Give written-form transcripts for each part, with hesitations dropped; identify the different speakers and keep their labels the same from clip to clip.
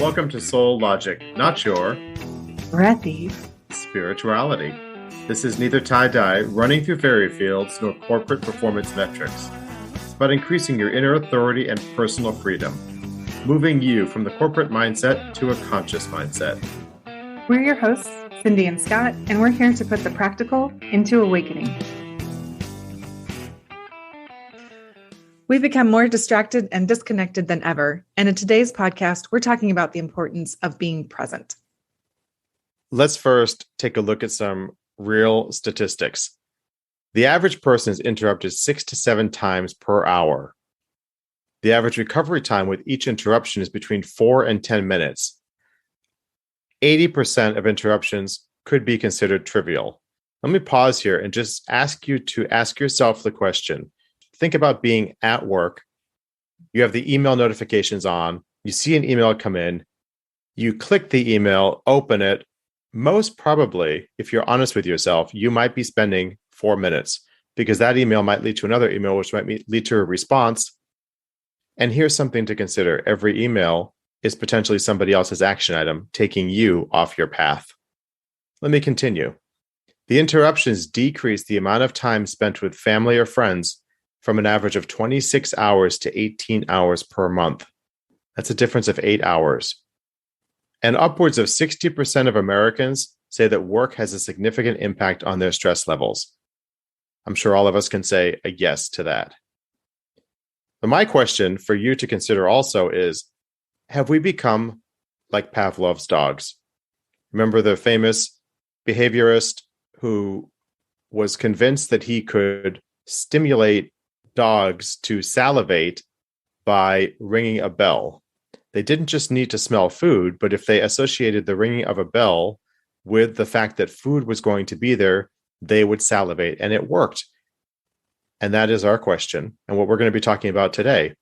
Speaker 1: Welcome to Soul Logic, not your
Speaker 2: breathy
Speaker 1: spirituality. This is neither tie-dye, running through fairy fields, nor corporate performance metrics. It's about increasing your inner authority and personal freedom, moving you from the corporate mindset to a conscious mindset.
Speaker 2: We're your hosts, Cindy and Scott, and we're here to put the practical into awakening. We've become more distracted and disconnected than ever, and in today's podcast, we're talking about the importance of being present.
Speaker 1: Let's first take a look at some real statistics. The average person is interrupted 6 to 7 times per hour. The average recovery time with each interruption is between 4 and 10 minutes. 80% of interruptions could be considered trivial. Let me pause here and just ask you to ask yourself the question. Think about being at work. You have the email notifications on. You see an email come in. You click the email, open it. Most probably, if you're honest with yourself, you might be spending 4 minutes because that email might lead to another email, which might lead to a response. And here's something to consider. Every email is potentially somebody else's action item, taking you off your path. Let me continue. The interruptions decrease the amount of time spent with family or friends from an average of 26 hours to 18 hours per month. That's a difference of 8 hours. And upwards of 60% of Americans say that work has a significant impact on their stress levels. I'm sure all of us can say a yes to that. But my question for you to consider also is, have we become like Pavlov's dogs? Remember the famous behaviorist who was convinced that he could stimulate dogs to salivate by ringing a bell. They didn't just need to smell food, but if they associated the ringing of a bell with the fact that food was going to be there, they would salivate, and it worked. And that is our question, and what we're going to be talking about today.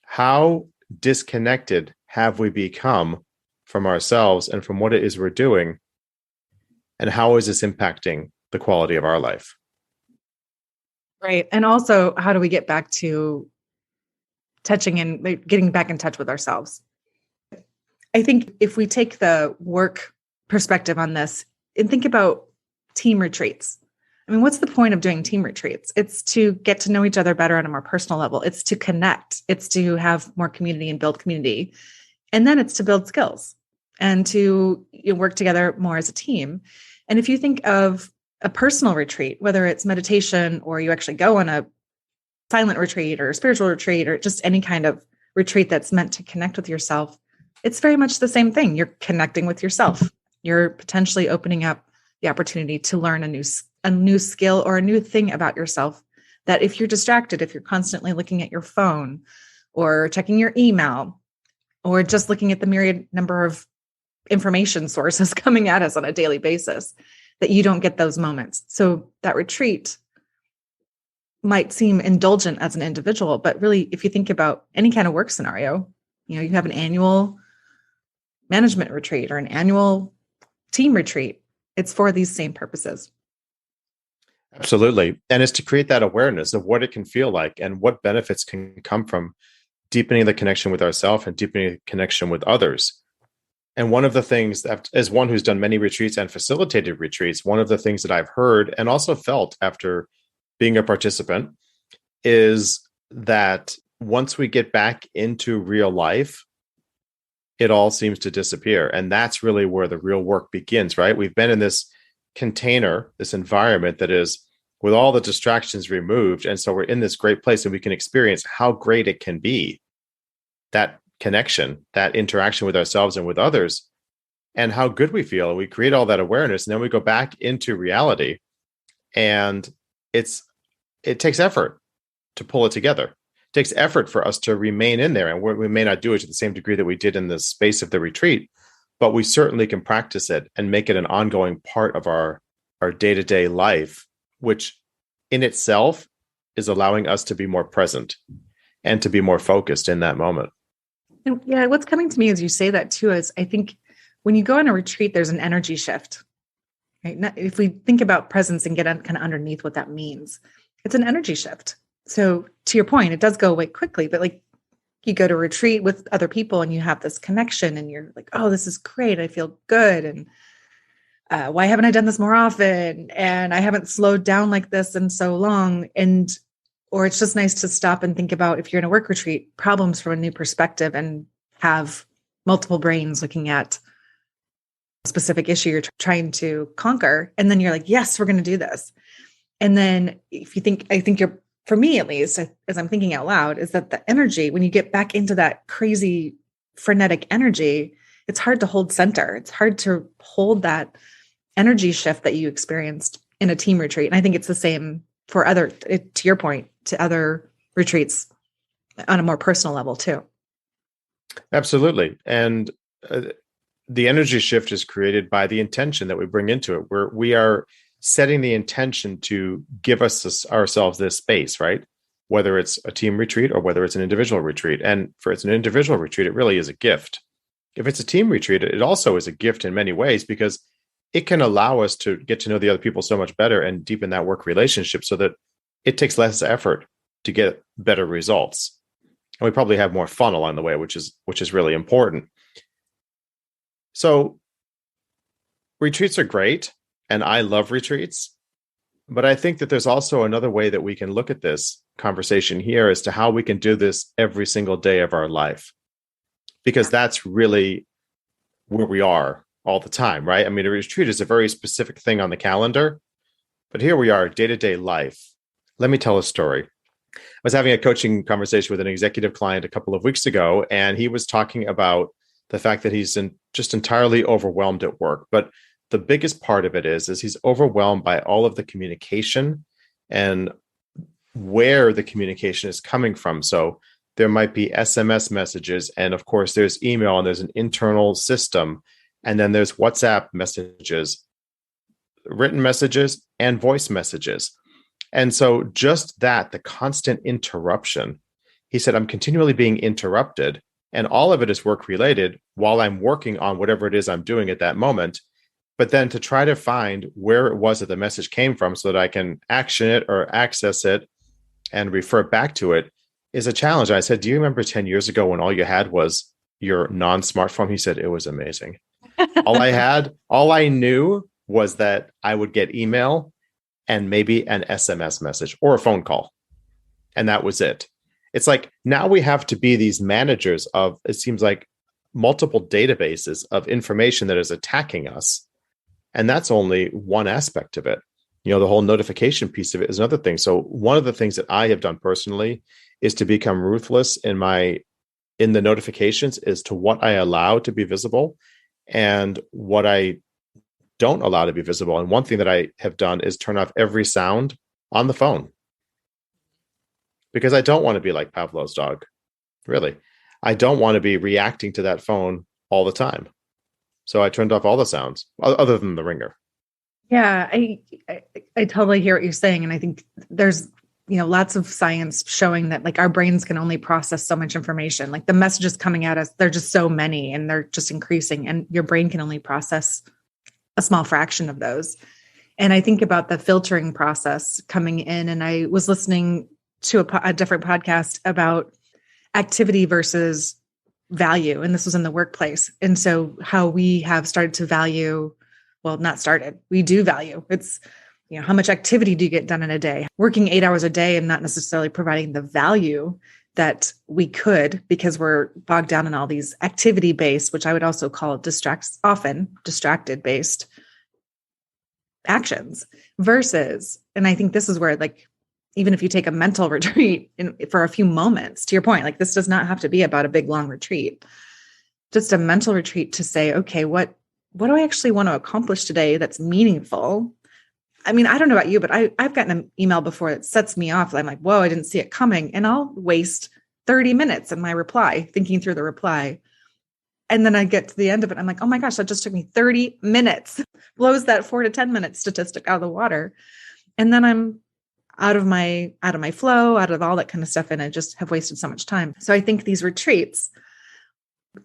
Speaker 1: How disconnected have we become from ourselves and from what it is we're doing? And how is this impacting the quality of our life?
Speaker 2: Right. And also, how do we get back to touching and getting back in touch with ourselves? I think if we take the work perspective on this and think about team retreats. I mean, what's the point of doing team retreats? It's to get to know each other better on a more personal level. It's to connect. It's to have more community and build community. And then it's to build skills and to work together more as a team. And if you think of a personal retreat, whether it's meditation or you actually go on a silent retreat or a spiritual retreat or just any kind of retreat that's meant to connect with yourself, it's very much the same thing. You're connecting with yourself. You're potentially opening up the opportunity to learn a new skill or a new thing about yourself that if you're distracted, if you're constantly looking at your phone or checking your email or just looking at the myriad number of information sources coming at us on a daily basis, that you don't get those moments. So that retreat might seem indulgent as an individual, but really, if you think about any kind of work scenario, you have an annual management retreat or an annual team retreat. It's for these same purposes.
Speaker 1: Absolutely. And it's to create that awareness of what it can feel like and what benefits can come from deepening the connection with ourselves and deepening the connection with others. And one of the things that, as one who's done many retreats and facilitated retreats, one of the things that I've heard and also felt after being a participant is that once we get back into real life, it all seems to disappear. And that's really where the real work begins, right? We've been in this container, this environment that is with all the distractions removed. And so we're in this great place and we can experience how great it can be. That connection, that interaction with ourselves and with others, and how good we feel. We create all that awareness, and then we go back into reality. And it takes effort to pull it together. It takes effort for us to remain in there. And we may not do it to the same degree that we did in the space of the retreat, but we certainly can practice it and make it an ongoing part of our day-to-day life, which in itself is allowing us to be more present and to be more focused in that moment.
Speaker 2: And yeah, what's coming to me as you say that too is I think when you go on a retreat, there's an energy shift, right? If we think about presence and get kind of underneath what that means, it's an energy shift. So to your point, it does go away quickly, but like you go to retreat with other people and you have this connection and you're like, oh, this is great. I feel good. And why haven't I done this more often? And I haven't slowed down like this in so long. Or it's just nice to stop and think about, if you're in a work retreat, problems from a new perspective and have multiple brains looking at a specific issue you're trying to conquer. And then you're like, yes, we're going to do this. And then I think you're, for me at least, as I'm thinking out loud, is that the energy, when you get back into that crazy frenetic energy, it's hard to hold center. It's hard to hold that energy shift that you experienced in a team retreat. And I think it's the same for to your point, to other retreats on a more personal level too.
Speaker 1: Absolutely. And the energy shift is created by the intention that we bring into it, where we are setting the intention to give ourselves this space, right? Whether it's a team retreat or whether it's an individual retreat. And for it's an individual retreat, it really is a gift. If it's a team retreat, it also is a gift in many ways, because it can allow us to get to know the other people so much better and deepen that work relationship so that it takes less effort to get better results. And we probably have more fun along the way, which is really important. So retreats are great, and I love retreats. But I think that there's also another way that we can look at this conversation here as to how we can do this every single day of our life, because that's really where we are all the time, right? I mean, a retreat is a very specific thing on the calendar, but here we are, day-to-day life. Let me tell a story. I was having a coaching conversation with an executive client a couple of weeks ago, and he was talking about the fact that he's just entirely overwhelmed at work. But the biggest part of it is he's overwhelmed by all of the communication and where the communication is coming from. So there might be SMS messages, and of course there's email, and there's an internal system, and then there's WhatsApp messages, written messages, and voice messages. And so just that, the constant interruption, he said, I'm continually being interrupted, and all of it is work related while I'm working on whatever it is I'm doing at that moment. But then to try to find where it was that the message came from so that I can action it or access it and refer back to it is a challenge. I said, do you remember 10 years ago when all you had was your non-smartphone? He said, it was amazing. All I knew was that I would get email and maybe an SMS message or a phone call. And that was it. It's like now we have to be these managers of, it seems like, multiple databases of information that is attacking us. And that's only one aspect of it. You know, the whole notification piece of it is another thing. So one of the things that I have done personally is to become ruthless in the notifications as to what I allow to be visible and what I don't allow to be visible. And one thing that I have done is turn off every sound on the phone, because I don't want to be like Pavlov's dog. Really. I don't want to be reacting to that phone all the time. So I turned off all the sounds other than the ringer.
Speaker 2: Yeah, I totally hear what you're saying. And I think there's, lots of science showing that like our brains can only process so much information. Like the messages coming at us, they're just so many and they're just increasing, and your brain can only process a small fraction of those. And I think about the filtering process coming in, and I was listening to a different podcast about activity versus value. And this was in the workplace. And so how we have started to value, well, not started, we do value. It's, how much activity do you get done in a day? Working 8 hours a day and not necessarily providing the value that we could, because we're bogged down in all these activity-based, which I would also call distracted-based actions versus, and I think this is where, like, even if you take a mental retreat for a few moments, to your point, like this does not have to be about a big, long retreat, just a mental retreat to say, okay, what do I actually want to accomplish today that's meaningful? I mean, I don't know about you, but I've gotten an email before that sets me off. I'm like, whoa, I didn't see it coming. And I'll waste 30 minutes in my reply, thinking through the reply. And then I get to the end of it. I'm like, oh my gosh, that just took me 30 minutes, blows that 4 to 10 minute statistic out of the water. And then I'm out of my flow, out of all that kind of stuff. And I just have wasted so much time. So I think these retreats,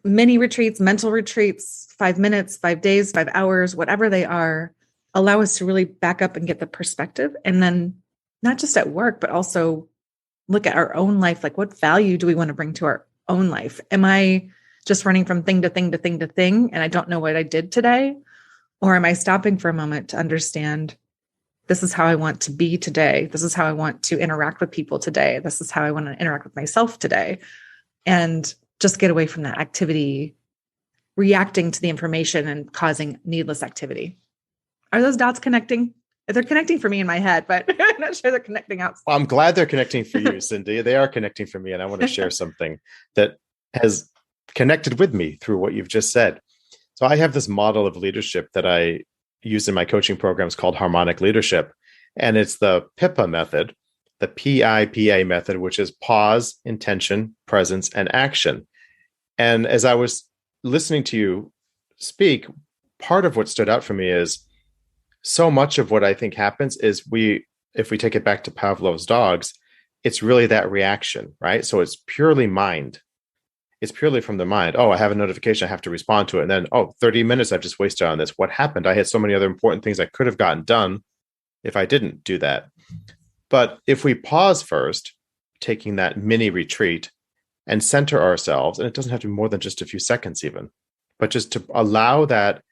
Speaker 2: mini retreats, mental retreats, 5 minutes, 5 days, 5 hours, whatever they are, allow us to really back up and get the perspective. And then not just at work, but also look at our own life. Like, what value do we want to bring to own life? Am I just running from thing to thing to thing to thing, and I don't know what I did today? Or am I stopping for a moment to understand, this is how I want to be today. This is how I want to interact with people today. This is how I want to interact with myself today. And just get away from that activity, reacting to the information and causing needless activity. Are those dots connecting? They're connecting for me in my head, but I'm not sure they're connecting out.
Speaker 1: Well, I'm glad they're connecting for you, Cindy. They are connecting for me. And I want to share something that has connected with me through what you've just said. So I have this model of leadership that I use in my coaching programs called harmonic leadership. And it's the Pipa method, the PIPA method, which is pause, intention, presence, and action. And as I was listening to you speak, part of what stood out for me is so much of what I think happens is if we take it back to Pavlov's dogs, it's really that reaction, right? So it's purely mind. It's purely from the mind. Oh, I have a notification. I have to respond to it. And then, 30 minutes I've just wasted on this. What happened? I had so many other important things I could have gotten done if I didn't do that. But if we pause first, taking that mini retreat and center ourselves, and it doesn't have to be more than just a few seconds even, but just to allow that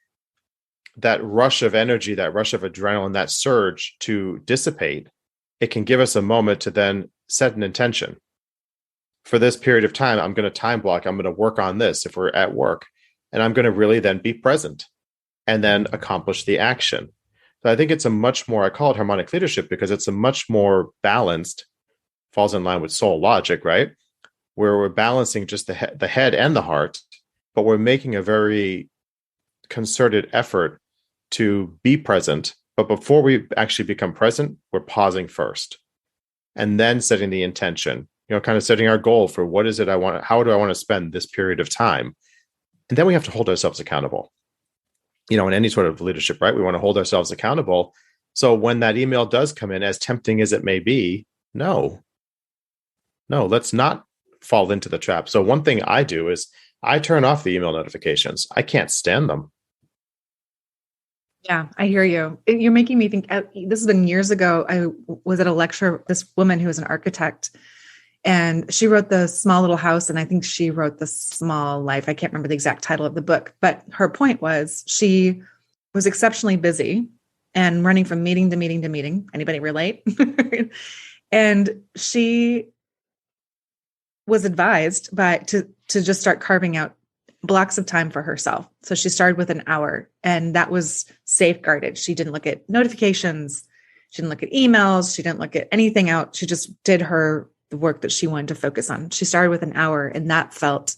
Speaker 1: rush of energy, that rush of adrenaline, that surge to dissipate, it can give us a moment to then set an intention. For this period of time, I'm going to time block. I'm going to work on this if we're at work, and I'm going to really then be present and then accomplish the action. So I think it's a much more, I call it harmonic leadership because it's a much more balanced, falls in line with soul logic, right? Where we're balancing just the head and the heart, but we're making a very concerted effort to be present. But before we actually become present, we're pausing first and then setting the intention, kind of setting our goal for what is it I want, how do I want to spend this period of time? And then we have to hold ourselves accountable. In any sort of leadership, right? We want to hold ourselves accountable. So when that email does come in, as tempting as it may be, no, let's not fall into the trap. So one thing I do is I turn off the email notifications. I can't stand them.
Speaker 2: Yeah, I hear you. You're making me think, this has been years ago. I was at a lecture, this woman who was an architect, and she wrote The Small Little House, and I think she wrote The Small Life. I can't remember the exact title of the book, but her point was she was exceptionally busy and running from meeting to meeting to meeting. Anybody relate? And she was advised to just start carving out blocks of time for herself. So she started with an hour, and that was safeguarded. She didn't look at notifications. She didn't look at emails. She didn't look at anything out. She just did the work that she wanted to focus on. She started with an hour, and that felt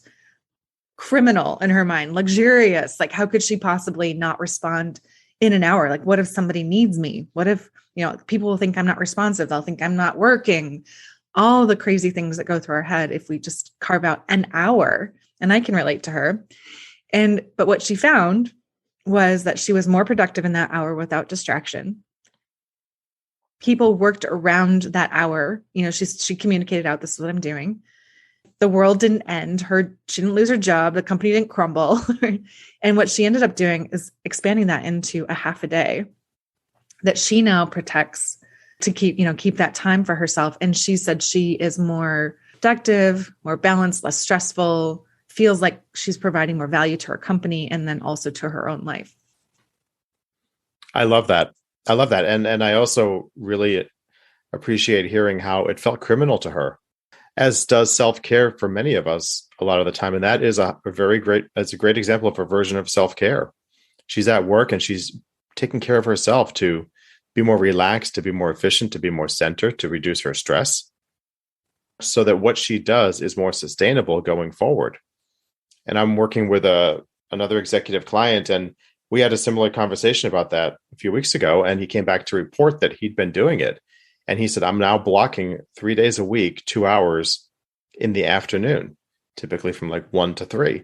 Speaker 2: criminal in her mind, luxurious. Like, how could she possibly not respond in an hour? Like, what if somebody needs me? What if, people will think I'm not responsive? They'll think I'm not working. All the crazy things that go through our head if we just carve out an hour. And I can relate to her. But what she found was that she was more productive in that hour without distraction. People worked around that hour. She communicated out, this is what I'm doing. The world didn't end. She didn't lose her job. The company didn't crumble. And what she ended up doing is expanding that into a half a day that she now protects to keep that time for herself. And she said she is more productive, more balanced, less stressful, feels like she's providing more value to her company and then also to her own life.
Speaker 1: I love that. And I also really appreciate hearing how it felt criminal to her, as does self-care for many of us a lot of the time. And that is it's a great example of a version of self-care. She's at work and she's taking care of herself to be more relaxed, to be more efficient, to be more centered, to reduce her stress, so that what she does is more sustainable going forward. And I'm working with another executive client, and we had a similar conversation about that a few weeks ago. And he came back to report that he'd been doing it. And he said, I'm now blocking 3 days a week, 2 hours in the afternoon, typically from like 1 to 3.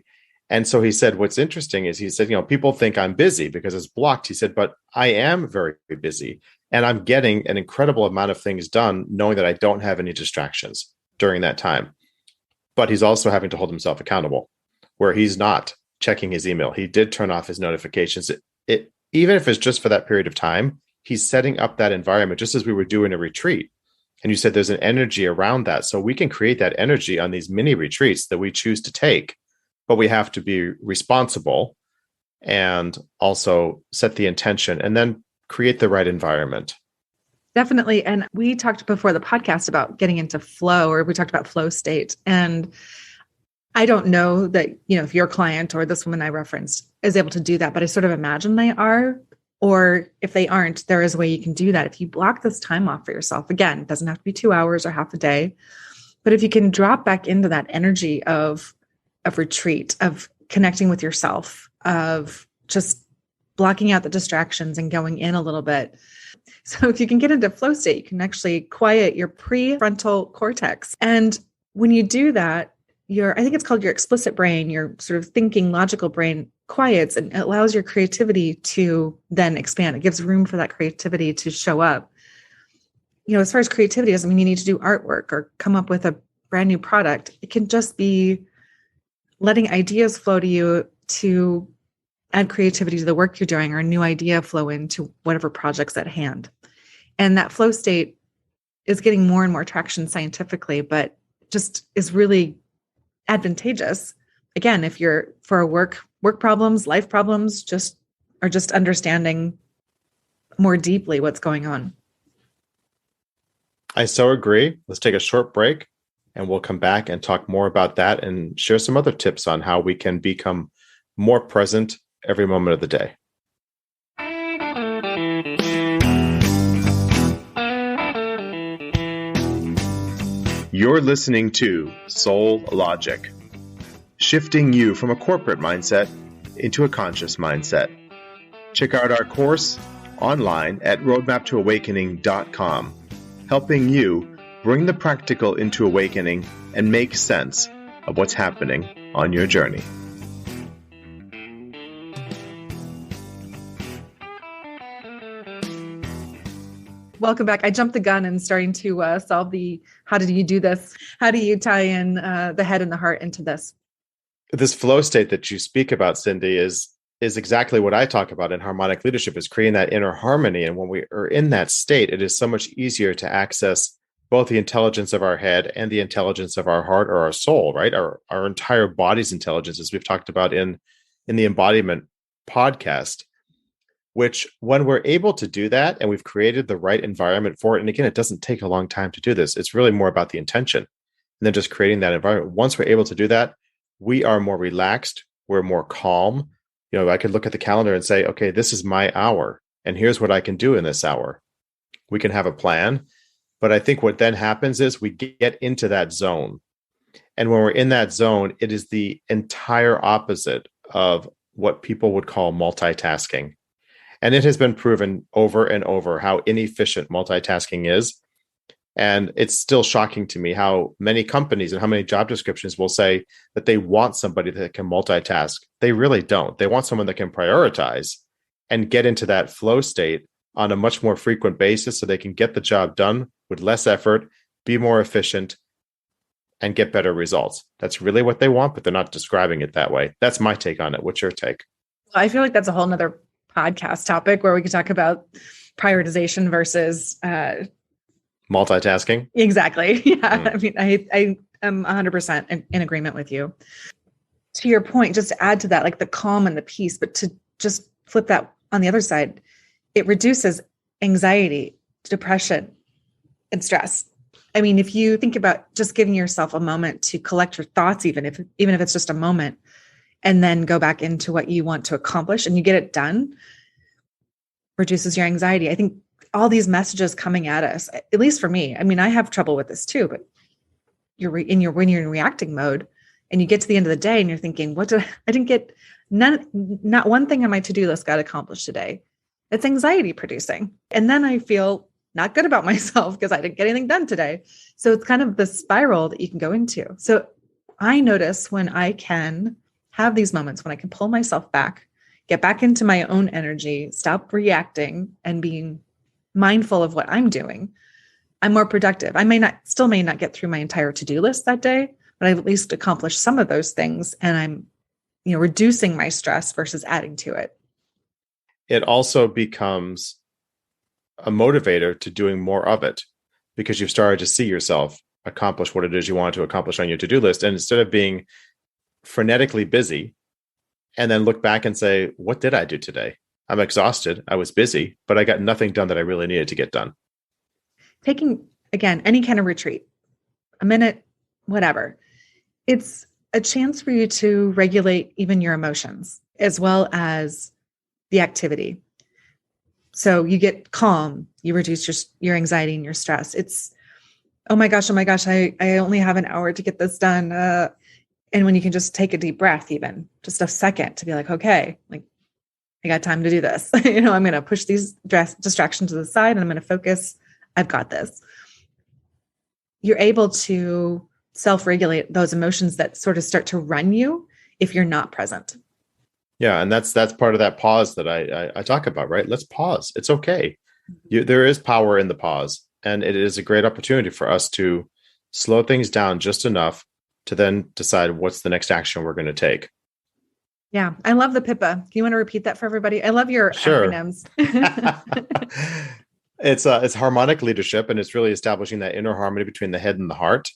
Speaker 1: And so he said, what's interesting is he said, people think I'm busy because it's blocked. He said, but I am very busy and I'm getting an incredible amount of things done, knowing that I don't have any distractions during that time. But he's also having to hold himself accountable, where he's not checking his email. He did turn off his notifications. Even if it's just for that period of time, he's setting up that environment, just as we were doing a retreat. And you said there's an energy around that. So we can create that energy on these mini retreats that we choose to take, but we have to be responsible and also set the intention and then create the right environment.
Speaker 2: Definitely. And we talked before the podcast about getting into flow, or we talked about flow state. And I don't know that, if your client or this woman I referenced is able to do that, but I sort of imagine they are. Or if they aren't, there is a way you can do that. If you block this time off for yourself, again, it doesn't have to be 2 hours or half a day, but if you can drop back into that energy of retreat, of connecting with yourself, of just blocking out the distractions and going in a little bit. So if you can get into flow state, you can actually quiet your prefrontal cortex. And when you do that, I think it's called your explicit brain, your sort of thinking, logical brain quiets, and it allows your creativity to then expand. It gives room for that creativity to show up. As far as creativity doesn't mean you need to do artwork or come up with a brand new product. It can just be letting ideas flow to you to add creativity to the work you're doing, or a new idea flow into whatever project's at hand. And that flow state is getting more and more traction scientifically, but just is really advantageous. Again, if you're for work problems, life problems, just understanding more deeply what's going on.
Speaker 1: I so agree. Let's take a short break and we'll come back and talk more about that and share some other tips on how we can become more present every moment of the day. You're listening to Soul Logic, shifting you from a corporate mindset into a conscious mindset. Check out our course online at roadmaptoawakening.com, helping you bring the practical into awakening and make sense of what's happening on your journey.
Speaker 2: Welcome back. I jumped the gun and starting to solve the, how did you do this? How do you tie in the head and the heart into this?
Speaker 1: This flow state that you speak about, Cindy, is exactly what I talk about in harmonic leadership, is creating that inner harmony. And when we are in that state, it is so much easier to access both the intelligence of our head and the intelligence of our heart or our soul, right? Our entire body's intelligence, as we've talked about in the embodiment podcast, which when we're able to do that and we've created the right environment for it, and again, it doesn't take a long time to do this. It's really more about the intention and then just creating that environment. Once we're able to do that, we are more relaxed. We're more calm. I could look at the calendar and say, okay, this is my hour and here's what I can do in this hour. We can have a plan. But I think what then happens is we get into that zone. And when we're in that zone, it is the entire opposite of what people would call multitasking. And it has been proven over and over how inefficient multitasking is. And it's still shocking to me how many companies and how many job descriptions will say that they want somebody that can multitask. They really don't. They want someone that can prioritize and get into that flow state on a much more frequent basis so they can get the job done with less effort, be more efficient, and get better results. That's really what they want, but they're not describing it that way. That's my take on it. What's your take?
Speaker 2: Well, I feel like that's a whole nother podcast topic where we could talk about prioritization versus
Speaker 1: multitasking.
Speaker 2: Exactly. Yeah. I mean, I am 100% in agreement with you. To your point, just to add to that, like the calm and the peace, but to just flip that on the other side, it reduces anxiety, depression, and stress. I mean, if you think about just giving yourself a moment to collect your thoughts, even if it's just a moment, and then go back into what you want to accomplish and you get it done, reduces your anxiety. I think all these messages coming at us, at least for me, I mean, I have trouble with this too, but when you're in reacting mode and you get to the end of the day and you're thinking, I didn't get not one thing on my to-do list got accomplished today. It's anxiety producing. And then I feel not good about myself because I didn't get anything done today. So it's kind of the spiral that you can go into. So I notice when I can have these moments, when I can pull myself back, get back into my own energy, stop reacting and being mindful of what I'm doing, I'm more productive. I may not get through my entire to-do list that day, but I've at least accomplished some of those things. And I'm, reducing my stress versus adding to it.
Speaker 1: It also becomes a motivator to doing more of it. because you've started to see yourself accomplish what it is you want to accomplish on your to-do list. And instead of being frenetically busy and then look back and say, what did I do today? I'm exhausted. I was busy, but I got nothing done that I really needed to get done.
Speaker 2: Taking, again, any kind of retreat, a minute, whatever. It's a chance for you to regulate even your emotions as well as the activity. So you get calm, you reduce your anxiety and your stress. It's, oh my gosh, I only have an hour to get this done. And when you can just take a deep breath, even just a second to be like, okay, like I got time to do this. I'm going to push these distractions to the side and I'm going to focus. I've got this. You're able to self-regulate those emotions that sort of start to run you if you're not present.
Speaker 1: Yeah. And that's part of that pause that I talk about, right? Let's pause. It's okay. There is power in the pause. And it is a great opportunity for us to slow things down just enough to then decide what's the next action we're going to take.
Speaker 2: Yeah. I love the Pipa. Do you want to repeat that for everybody? I love your acronyms.
Speaker 1: It's harmonic leadership, and it's really establishing that inner harmony between the head and the heart.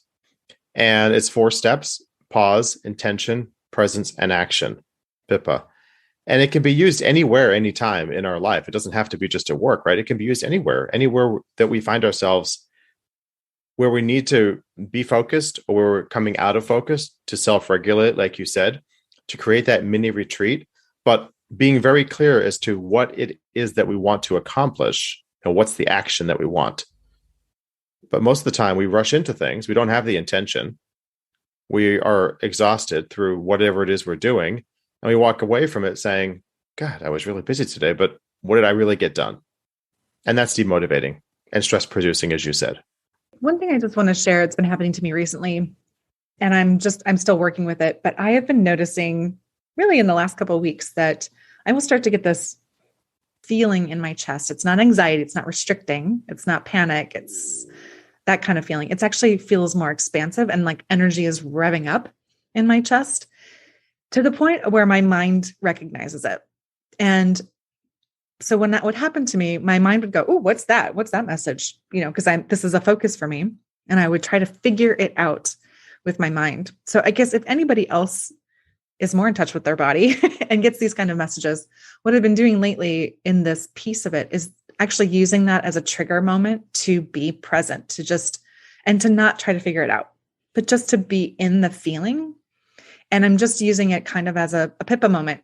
Speaker 1: And it's 4 steps: pause, intention, presence, and action. Pipa. And it can be used anywhere, anytime in our life. It doesn't have to be just at work, right? It can be used anywhere that we find ourselves where we need to be focused or where we're coming out of focus, to self-regulate, like you said, to create that mini retreat, but being very clear as to what it is that we want to accomplish and what's the action that we want. But most of the time we rush into things. We don't have the intention. We are exhausted through whatever it is we're doing. And we walk away from it saying, God, I was really busy today, but what did I really get done? And that's demotivating and stress producing, as you said.
Speaker 2: One thing I just want to share, it's been happening to me recently, and I'm still working with it, but I have been noticing really in the last couple of weeks that I will start to get this feeling in my chest. It's not anxiety. It's not restricting. It's not panic. It's that kind of feeling. It actually feels more expansive and like energy is revving up in my chest, to the point where my mind recognizes it. And so when that would happen to me, my mind would go, oh, what's that? What's that message? Because this is a focus for me. And I would try to figure it out with my mind. So I guess if anybody else is more in touch with their body and gets these kind of messages, what I've been doing lately in this piece of it is actually using that as a trigger moment to be present, and to not try to figure it out, but just to be in the feeling. And I'm just using it kind of as a Pipa moment,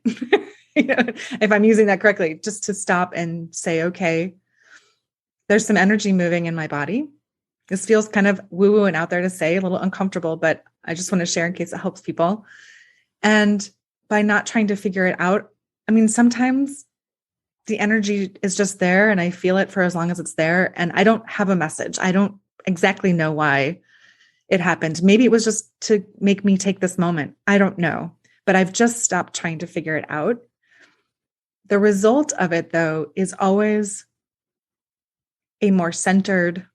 Speaker 2: if I'm using that correctly, just to stop and say, okay, there's some energy moving in my body. This feels kind of woo-woo and out there to say, a little uncomfortable, but I just want to share in case it helps people. And by not trying to figure it out, I mean, sometimes the energy is just there and I feel it for as long as it's there. And I don't have a message. I don't exactly know why it happened. Maybe it was just to make me take this moment. I don't know, but I've just stopped trying to figure it out. The result of it, though, is always a more centered,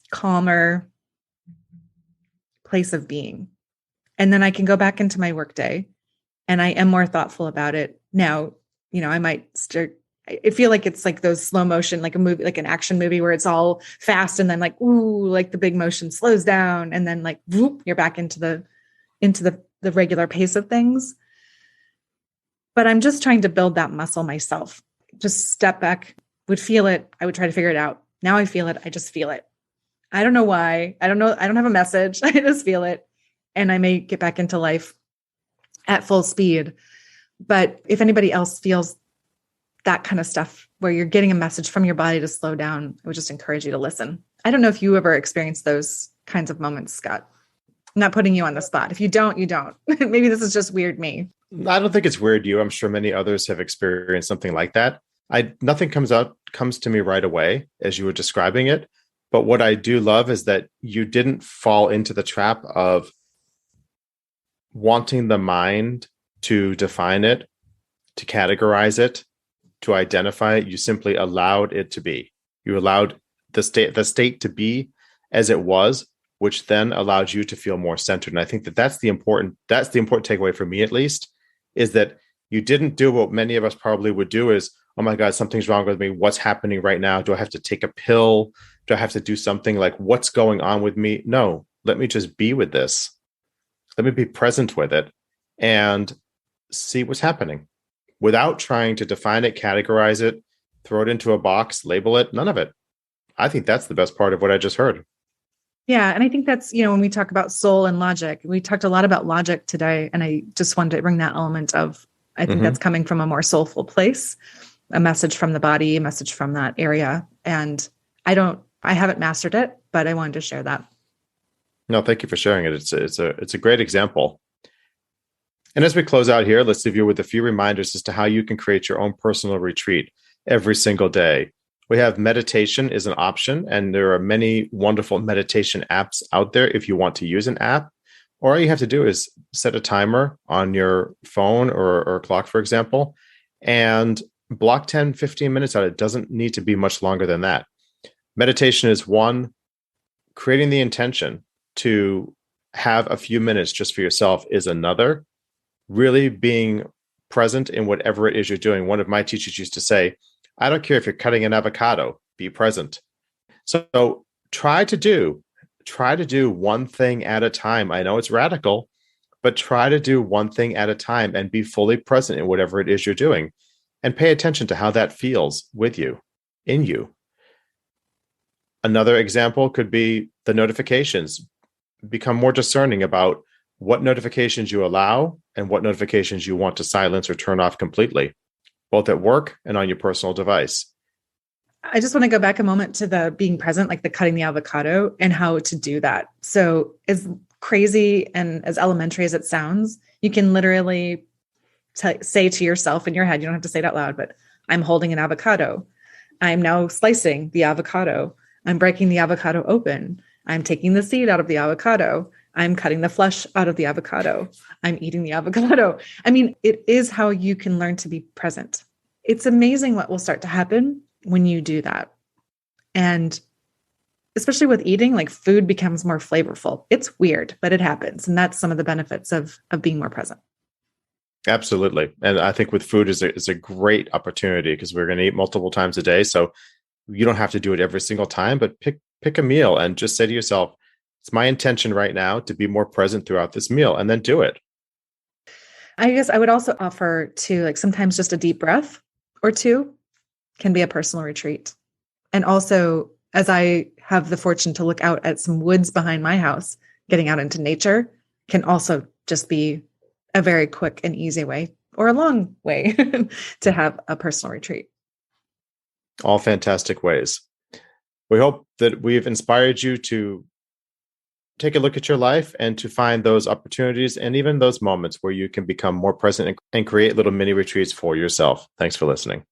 Speaker 2: calmer place of being. And then I can go back into my workday and I am more thoughtful about it. Now, I might I feel like it's like those slow motion, like a movie, like an action movie where it's all fast and then like, ooh, like the big motion slows down and then like, whoop, you're back into the regular pace of things. But I'm just trying to build that muscle myself. Just step back, would feel it. I would try to figure it out. Now I feel it. I just feel it. I don't know why. I don't know. I don't have a message. I just feel it. And I may get back into life at full speed. But if anybody else feels that kind of stuff where you're getting a message from your body to slow down, I would just encourage you to listen. I don't know if you ever experienced those kinds of moments, Scott. I'm not putting you on the spot. If you don't, you don't. Maybe this is just weird me.
Speaker 1: I don't think it's weird you. I'm sure many others have experienced something like that. Nothing comes to me right away as you were describing it. But what I do love is that you didn't fall into the trap of wanting the mind to define it, to categorize it, to identify it. You simply allowed it to be. You allowed the state to be as it was, which then allowed you to feel more centered. And I think that's the important takeaway for me, at least, is that you didn't do what many of us probably would do is, oh my God, something's wrong with me. What's happening right now? Do I have to take a pill? Do I have to do something like what's going on with me? No, let me just be with this. Let me be present with it and see what's happening without trying to define it, categorize it, throw it into a box, label it, none of it. I think that's the best part of what I just heard.
Speaker 2: Yeah. And I think that's, when we talk about soul and logic, we talked a lot about logic today. And I just wanted to bring that element of, I think that's coming from a more soulful place, a message from the body, a message from that area. And I haven't mastered it, but I wanted to share that.
Speaker 1: No, thank you for sharing it. It's a great example. And as we close out here, let's leave you with a few reminders as to how you can create your own personal retreat every single day. We have meditation is an option, and there are many wonderful meditation apps out there if you want to use an app. Or all you have to do is set a timer on your phone or clock, for example, and block 10, 15 minutes out. It doesn't need to be much longer than that. Meditation is one. Creating the intention to have a few minutes just for yourself is another. Really being present in whatever it is you're doing. One of my teachers used to say, I don't care if you're cutting an avocado, be present. So try to do one thing at a time. I know it's radical, but try to do one thing at a time and be fully present in whatever it is you're doing and pay attention to how that feels with you, in you. Another example could be the notifications. Become more discerning about what notifications you allow and what notifications you want to silence or turn off completely, both at work and on your personal device.
Speaker 2: I just want to go back a moment to the being present, like the cutting the avocado and how to do that. So as crazy and as elementary as it sounds, you can literally say to yourself in your head, you don't have to say it out loud, but I'm holding an avocado. I'm now slicing the avocado. I'm breaking the avocado open. I'm taking the seed out of the avocado. I'm cutting the flesh out of the avocado. I'm eating the avocado. I mean, it is how you can learn to be present. It's amazing what will start to happen when you do that. And especially with eating, like food becomes more flavorful. It's weird, but it happens. And that's some of the benefits of being more present.
Speaker 1: Absolutely. And I think with food is a great opportunity because we're going to eat multiple times a day. So you don't have to do it every single time, but pick a meal and just say to yourself, it's my intention right now to be more present throughout this meal, and then do it.
Speaker 2: I guess I would also offer to like sometimes just a deep breath or two can be a personal retreat. And also, as I have the fortune to look out at some woods behind my house, getting out into nature can also just be a very quick and easy way or a long way to have a personal retreat.
Speaker 1: All fantastic ways. We hope that we've inspired you to take a look at your life and to find those opportunities and even those moments where you can become more present and create little mini retreats for yourself. Thanks for listening.